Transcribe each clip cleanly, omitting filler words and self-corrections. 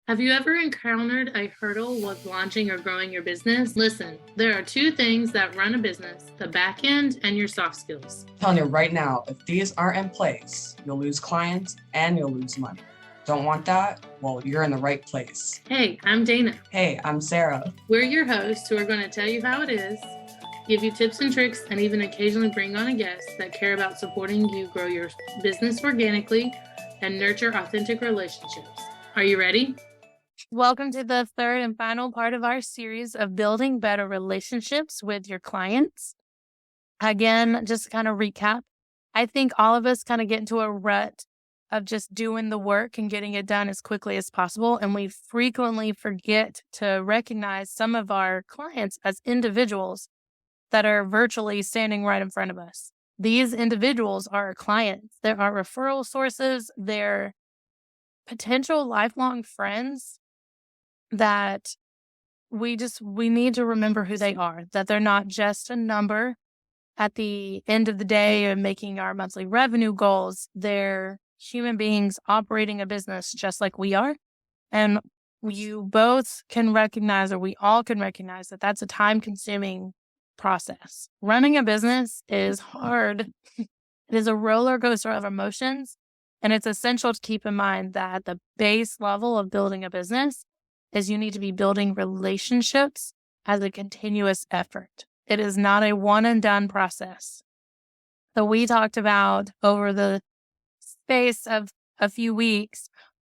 Have you ever encountered a hurdle with launching or growing your business? Listen, there are two things that run a business, the back end and your soft skills. I'm telling you right now, if these aren't in place, you'll lose clients and you'll lose money. Don't want that? Well, you're in the right place. Hey, I'm Dana. Hey, I'm Sarah. We're your hosts who are going to tell you how it is, give you tips and tricks, and even occasionally bring on a guest that care about supporting you grow your business organically and nurture authentic relationships. Are you ready? Welcome to the third and final part of our series of building better relationships with your clients. Again, just to kind of recap, I think all of us kind of get into a rut of just doing the work and getting it done as quickly as possible. And we frequently forget to recognize some of our clients as individuals that are virtually standing right in front of us. These individuals are our clients. They're our referral sources. They're potential lifelong friends that we need to remember who they are, that they're not just a number at the end of the day of making our monthly revenue goals. They're human beings operating a business just like we are. And you both can recognize, or we all can recognize, that that's a time-consuming process. Running a business is hard. It is a roller coaster of emotions. And it's essential to keep in mind that the base level of building a business is you need to be building relationships as a continuous effort. It is not a one and done process. So we talked about, over the space of a few weeks,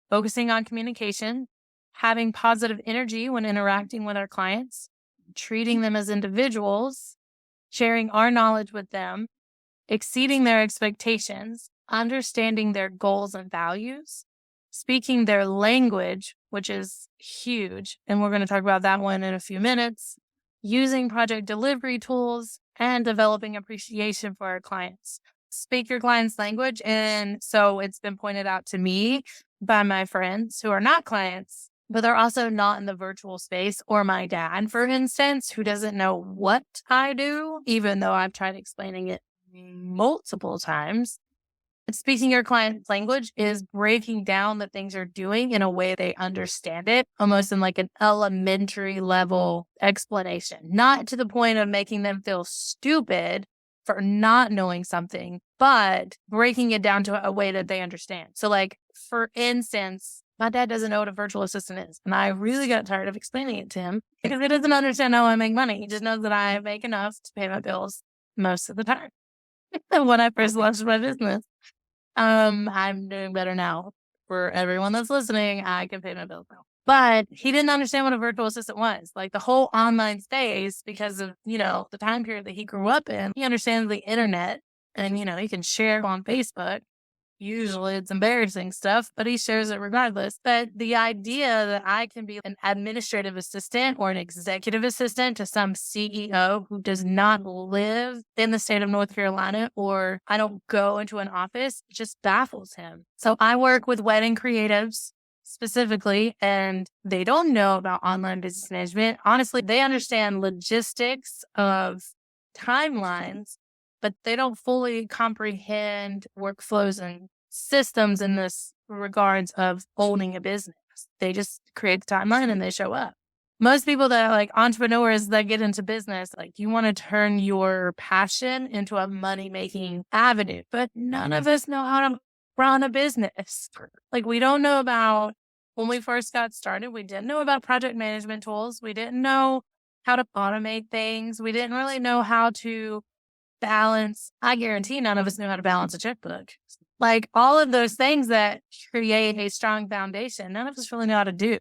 focusing on communication, having positive energy when interacting with our clients, treating them as individuals, sharing our knowledge with them, exceeding their expectations, understanding their goals and values, speaking their language, which is huge, and we're going to talk about that one in a few minutes, using project delivery tools, and developing appreciation for our clients. Speak your client's language. And so it's been pointed out to me by my friends who are not clients, but they're also not in the virtual space, or my dad, for instance, who doesn't know what I do, even though I've tried explaining it multiple times. Speaking your client's language is breaking down the things you're doing in a way they understand it, almost in like an elementary level explanation, not to the point of making them feel stupid for not knowing something, but breaking it down to a way that they understand. So like, for instance, my dad doesn't know what a virtual assistant is. And I really got tired of explaining it to him because he doesn't understand how I make money. He just knows that I make enough to pay my bills most of the time. When I first launched my business, I'm doing better now. For everyone that's listening, I can pay my bills now. But he didn't understand what a virtual assistant was. Like the whole online space, because of, the time period that he grew up in. He understands the internet and, he can share on Facebook. Usually it's embarrassing stuff, but he shares it regardless. But the idea that I can be an administrative assistant or an executive assistant to some CEO who does not live in the state of North Carolina, or I don't go into an office, just baffles him. So I work with wedding creatives specifically, and they don't know about online business management. Honestly, they understand logistics of timelines, but they don't fully comprehend workflows and systems in this regards of owning a business. They just create the timeline and they show up. Most people that are like entrepreneurs that get into business, like, you want to turn your passion into a money-making avenue, but none of us know how to run a business. Like, we don't know about, when we first got started, we didn't know about project management tools. We didn't know how to automate things. We didn't really know how to balance. I guarantee none of us knew how to balance a checkbook. Like, all of those things that create a strong foundation, none of us really know how to do.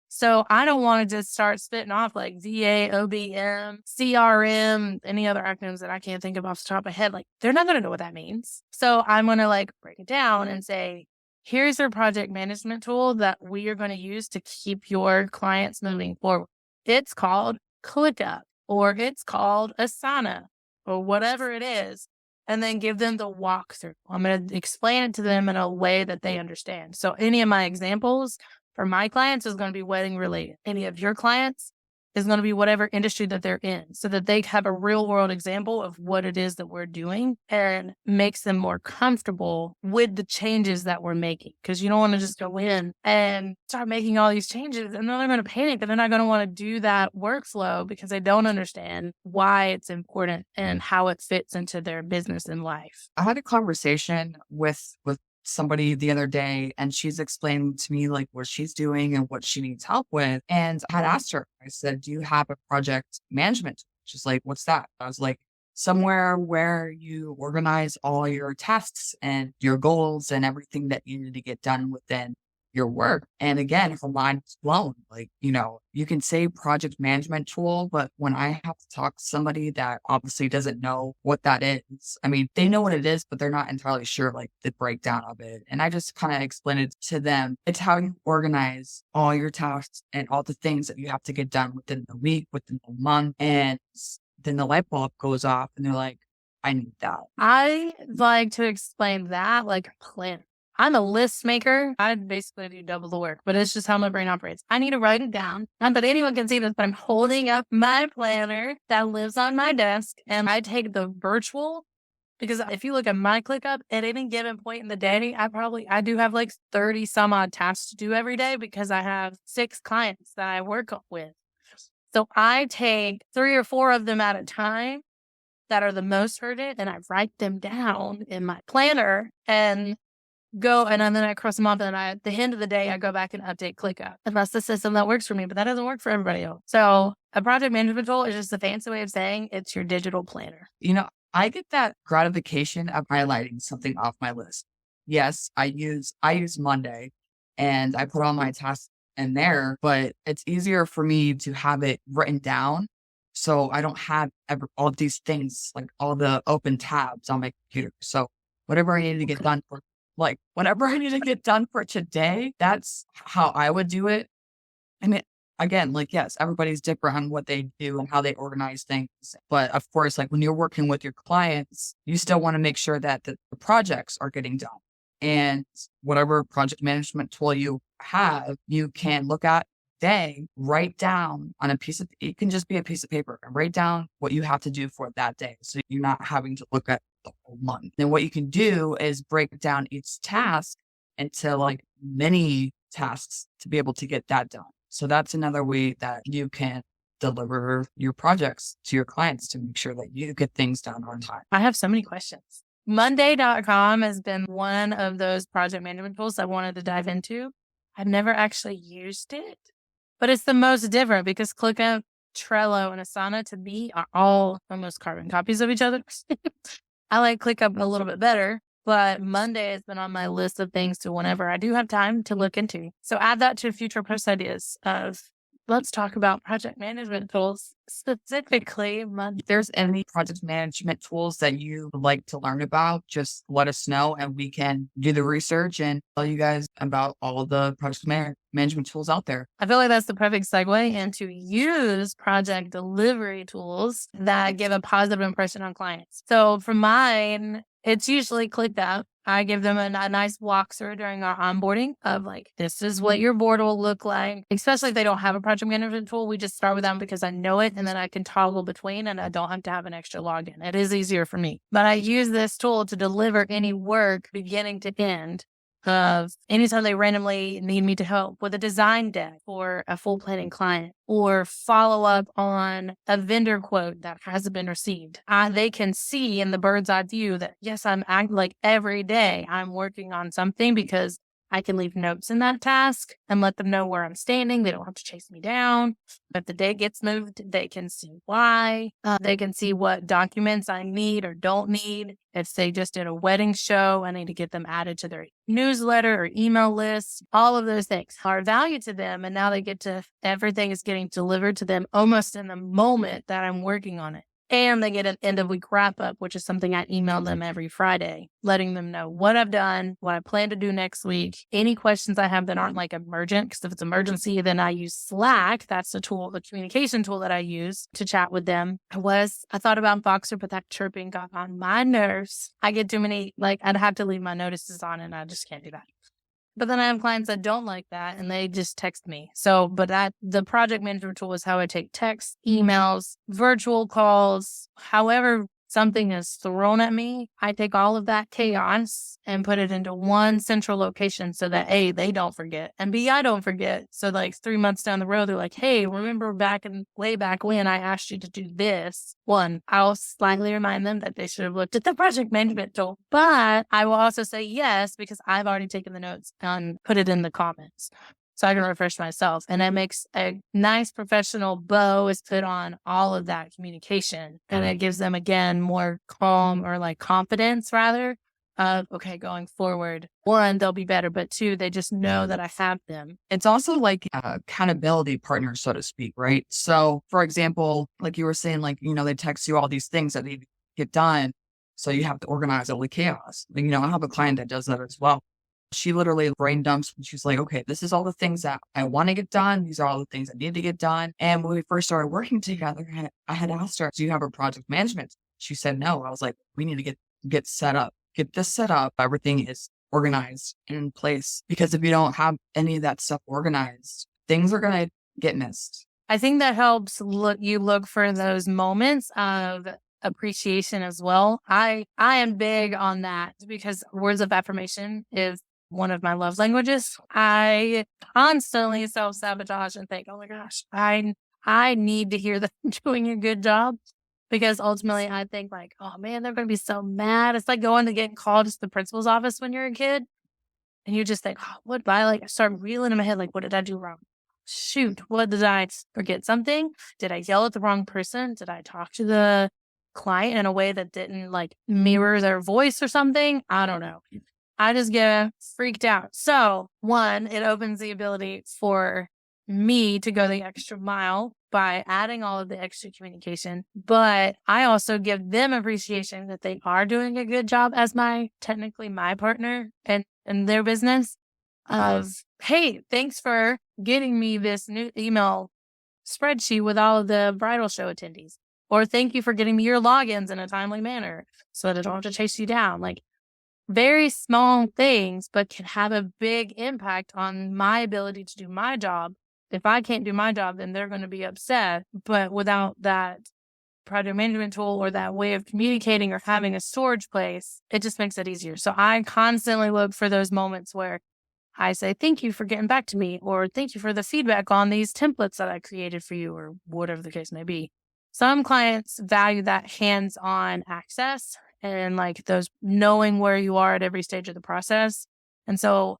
So I don't want to just start spitting off like VA, OBM, CRM, any other acronyms that I can't think of off the top of my head. Like, they're not going to know what that means. So I'm going to break it down and say, here's your project management tool that we are going to use to keep your clients moving forward. It's called ClickUp, or it's called Asana, or whatever it is, and then give them the walkthrough. I'm going to explain it to them in a way that they understand. So any of my examples for my clients is going to be wedding related. Any of your clients, is going to be whatever industry that they're in, so that they have a real world example of what it is that we're doing and makes them more comfortable with the changes that we're making. Because you don't want to just go in and start making all these changes and then they're going to panic and they're not going to want to do that workflow because they don't understand why it's important and how it fits into their business and life. I had a conversation with somebody the other day, and she's explaining to me like what she's doing and what she needs help with. And I had asked her, I said, do you have a project management? She's like, what's that? I was like, somewhere where you organize all your tasks and your goals and everything that you need to get done within your work. And again, her mind was blown. Like, you can say project management tool, but when I have to talk to somebody that obviously doesn't know what that is, I mean, they know what it is, but they're not entirely sure like the breakdown of it. And I just kind of explained it to them. It's how you organize all your tasks and all the things that you have to get done within the week, within the month. And then the light bulb goes off and they're like, I need that. I like to explain that like a plan. I'm a list maker. I basically do double the work, but it's just how my brain operates. I need to write it down. Not that anyone can see this, but I'm holding up my planner that lives on my desk, and I take the virtual, because if you look at my ClickUp at any given point in the day, I do have like 30 some odd tasks to do every day because I have 6 clients that I work with. So I take 3 or 4 of them at a time that are the most urgent, and I write them down in my planner and go, and then I cross them off, and at the end of the day, I go back and update ClickUp. And that's the system that works for me, but that doesn't work for everybody else. So a project management tool is just a fancy way of saying it's your digital planner. I get that gratification of highlighting something off my list. Yes, I use Monday and I put all my tasks in there, but it's easier for me to have it written down. So I don't have all these things, like all the open tabs on my computer. So whatever I need to get done whatever I need to get done for today, that's how I would do it. And again, yes, everybody's different on what they do and how they organize things. But of course, when you're working with your clients, you still want to make sure that the projects are getting done. And whatever project management tool you have, you can look at day, write down on it can just be a piece of paper, and write down what you have to do for that day. So you're not having to look at the whole month. Then what you can do is break down each task into mini tasks to be able to get that done. So that's another way that you can deliver your projects to your clients to make sure that you get things done on time. I have so many questions. Monday.com has been one of those project management tools I wanted to dive into. I've never actually used it, but it's the most different because ClickUp, Trello, and Asana to me are all almost carbon copies of each other. I like ClickUp a little bit better, but Monday has been on my list of things to whenever I do have time to look into. So add that to future post ideas of let's talk about project management tools, specifically Monday. If there's any project management tools that you would like to learn about, just let us know and we can do the research and tell you guys about all the project management tools out there. I feel like that's the perfect segue into use project delivery tools that give a positive impression on clients. So for mine, it's usually ClickUp. I give them a nice walkthrough during our onboarding of this is what your board will look like, especially if they don't have a project management tool. We just start with them because I know it and then I can toggle between and I don't have to have an extra login. It is easier for me. But I use this tool to deliver any work beginning to end of anytime they randomly need me to help with a design deck for a full planning client or follow up on a vendor quote that hasn't been received. They can see in the bird's eye view that, yes, I'm acting every day I'm working on something because I can leave notes in that task and let them know where I'm standing. They don't have to chase me down. If the day gets moved, they can see why. They can see what documents I need or don't need. If they just did a wedding show, I need to get them added to their newsletter or email list. All of those things are value to them. And now everything is getting delivered to them almost in the moment that I'm working on it. And they get an end of week wrap up, which is something I email them every Friday, letting them know what I've done, what I plan to do next week, any questions I have that aren't emergent. Because if it's emergency, then I use Slack. That's the communication tool that I use to chat with them. I thought about Voxer, but that chirping got on my nerves. I get too many, I'd have to leave my notices on and I just can't do that. But then I have clients that don't like that and they just text me. So, but the project management tool is how I take texts, emails, virtual calls, however something is thrown at me. I take all of that chaos and put it into one central location so that A, they don't forget, and B, I don't forget. So like 3 months down the road, they're like, hey, remember way back when I asked you to do this? One, I'll slightly remind them that they should have looked at the project management tool, but I will also say yes, because I've already taken the notes and put it in the comments. So I can refresh myself. And it makes a nice professional bow is put on all of that communication. And it gives them, again, more calm or like confidence rather of, okay, going forward, one, they'll be better, but two, they just know that I have them. It's also like accountability partner, so to speak, right? So for example, like you were saying, like, they text you all these things that need to get done. So you have to organize all the chaos. Like, I have a client that does that as well. She literally brain dumps and she's like, okay, this is all the things that I want to get done. These are all the things that need to get done. And when we first started working together, I had asked her, do you have a project management? She said no. I was like, we need to get set up, get this set up. Everything is organized and in place, because if you don't have any of that stuff organized, things are going to get missed. I think that helps you look for those moments of appreciation as well. I am big on that because words of affirmation is one of my love languages. I constantly self-sabotage and think, oh my gosh, I need to hear that I'm doing a good job, because ultimately I think like, oh man, they're going to be so mad. It's like going to get called to the principal's office when you're a kid and you just think, oh, what did I start reeling in my head, like, what did I do wrong? Shoot, what did I forget something? Did I yell at the wrong person? Did I talk to the client in a way that didn't like mirror their voice or something? I don't know. I just get freaked out. So one, it opens the ability for me to go the extra mile by adding all of the extra communication. But I also give them appreciation that they are doing a good job as technically my partner and in their business of, hey, thanks for getting me this new email spreadsheet with all of the bridal show attendees. Or thank you for getting me your logins in a timely manner so that I don't have to chase you down. Like, very small things, but can have a big impact on my ability to do my job. If I can't do my job, then they're going to be upset. But without that project management tool or that way of communicating or having a storage place, it just makes it easier. So I constantly look for those moments where I say, thank you for getting back to me, or thank you for the feedback on these templates that I created for you, or whatever the case may be. Some clients value that hands-on access and like those knowing where you are at every stage of the process. And so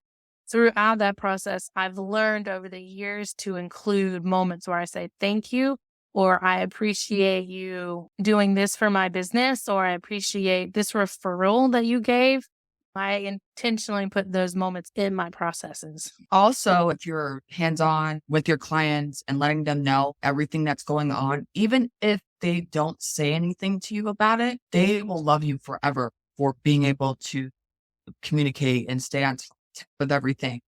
throughout that process, I've learned over the years to include moments where I say, thank you, or I appreciate you doing this for my business, or I appreciate this referral that you gave. I intentionally put those moments in my processes. Also, if you're hands-on with your clients and letting them know everything that's going on, even if they don't say anything to you about it, they will love you forever for being able to communicate and stay on top with everything.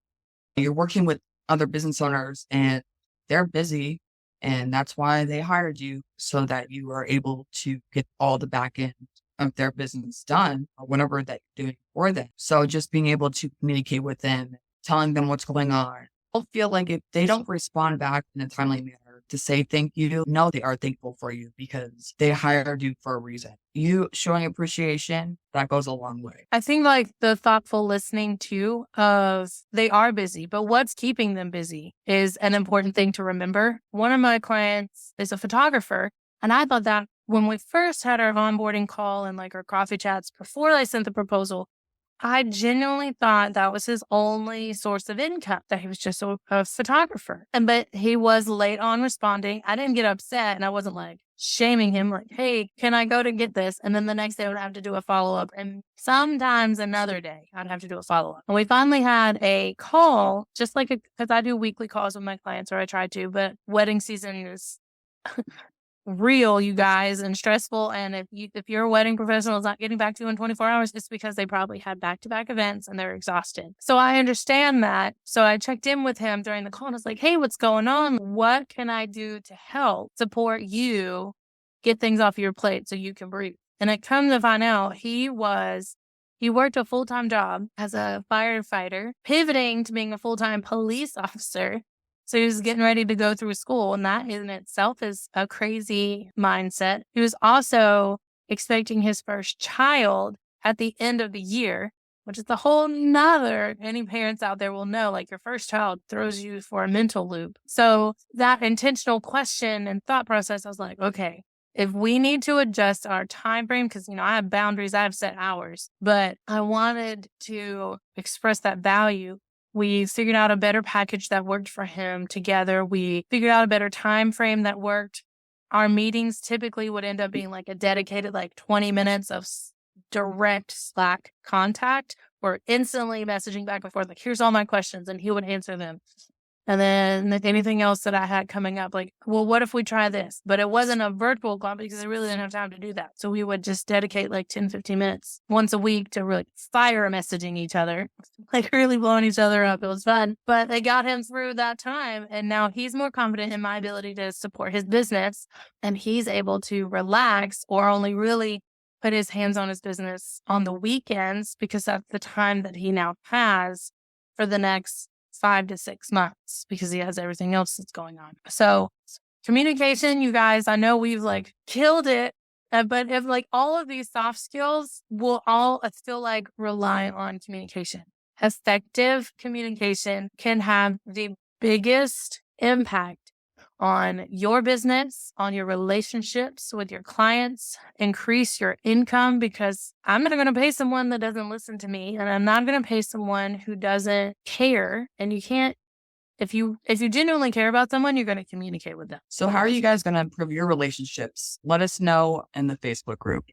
You're working with other business owners and they're busy, and that's why they hired you, so that you are able to get all the back end of their business done, or whatever that you're doing for them. So just being able to communicate with them, telling them what's going on. I'll feel like if they don't respond back in a timely manner to say thank you, no, they are thankful for you because they hired you for a reason. You showing appreciation, that goes a long way. I think like the thoughtful listening too of they are busy, but what's keeping them busy is an important thing to remember. One of my clients is a photographer, and I thought that when we first had our onboarding call and like our coffee chats before I sent the proposal, I genuinely thought that was his only source of income, that he was just a photographer. But he was late on responding. I didn't get upset, and I wasn't like shaming him like, hey, can I go to get this? And then the next day I would have to do a follow-up. And sometimes another day I'd have to do a follow-up. And we finally had a call, just like, because I do weekly calls with my clients, or I try to, but wedding season is real, you guys, and stressful. And if your wedding professional is not getting back to you in 24 hours, it's because they probably had back-to-back events and they're exhausted. So I understand that. So I checked in with him during the call and I was like, hey, what's going on? What can I do to help support you get things off your plate so you can breathe? And it comes to find out he He worked a full-time job as a firefighter, pivoting to being a full-time police officer. So he was getting ready to go through school, and that in itself is a crazy mindset. He was also expecting his first child at the end of the year, which is a whole nother, any parents out there will know, like your first child throws you for a mental loop. So that intentional question and thought process, I was like, okay, if we need to adjust our time frame, because, I have boundaries, I have set hours, but I wanted to express that value. We figured out a better package that worked for him together. We figured out a better time frame that worked. Our meetings typically would end up being like a dedicated 20 minutes of direct Slack contact. We're instantly messaging back and forth, like, here's all my questions, and he would answer them. And then anything else that I had coming up, like, well, what if we try this? But it wasn't a virtual call because I really didn't have time to do that. So we would just dedicate 10, 15 minutes once a week to really fire messaging each other, really blowing each other up. It was fun. But they got him through that time. And now he's more confident in my ability to support his business. And he's able to relax or only really put his hands on his business on the weekends because that's the time that he now has for the next 5 to 6 months because he has everything else that's going on. So communication, you guys, I know we've killed it, but if all of these soft skills will all still rely on communication. Effective communication can have the biggest impact on your business, on your relationships with your clients, increase your income because I'm not going to pay someone that doesn't listen to me, and I'm not going to pay someone who doesn't care. And you can't, if you genuinely care about someone, you're going to communicate with them. So how are you guys going to improve your relationships? Let us know in the Facebook group.